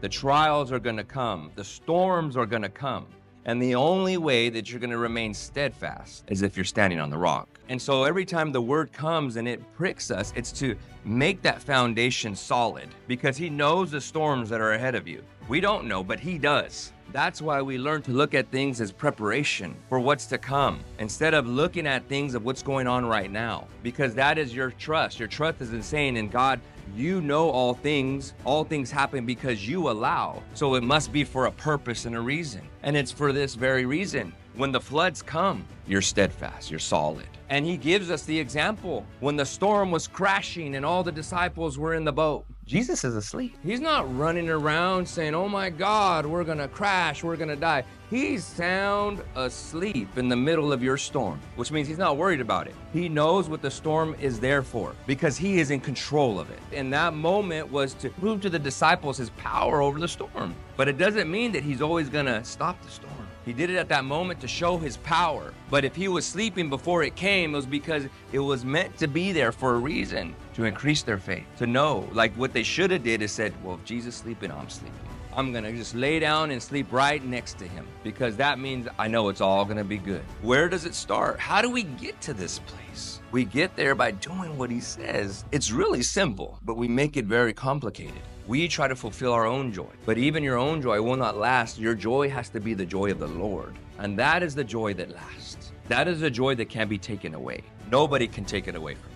The trials are going to come. The storms are going to come. And the only way that you're going to remain steadfast is if you're standing on the rock. And so every time the word comes and it pricks us, it's to make that foundation solid, because he knows the storms that are ahead of you. We don't know, but he does. That's why we learn to look at things as preparation for what's to come, instead of looking at things of what's going on right now, because that is your trust. Your trust is in saying, in God, you know all things happen because you allow. So it must be for a purpose and a reason. And it's for this very reason. When the floods come, you're steadfast, you're solid. And he gives us the example when the storm was crashing and all the disciples were in the boat. Jesus is asleep. He's not running around saying, oh my God, we're gonna crash, we're gonna die. He's sound asleep in the middle of your storm, which means he's not worried about it. He knows what the storm is there for because he is in control of it. And that moment was to prove to the disciples his power over the storm. But it doesn't mean that he's always gonna stop the storm. He did it at that moment to show his power. But if he was sleeping before it came, it was because it was meant to be there for a reason, to increase their faith, to know. Like what they should have did is said, well, if Jesus is sleeping, I'm sleeping. I'm gonna just lay down and sleep right next to him, because that means I know it's all gonna be good. Where does it start? How do we get to this place? We get there by doing what he says. It's really simple, but we make it very complicated. We try to fulfill our own joy, but even your own joy will not last. Your joy has to be the joy of the Lord. And that is the joy that lasts. That is the joy that can't be taken away. Nobody can take it away from you.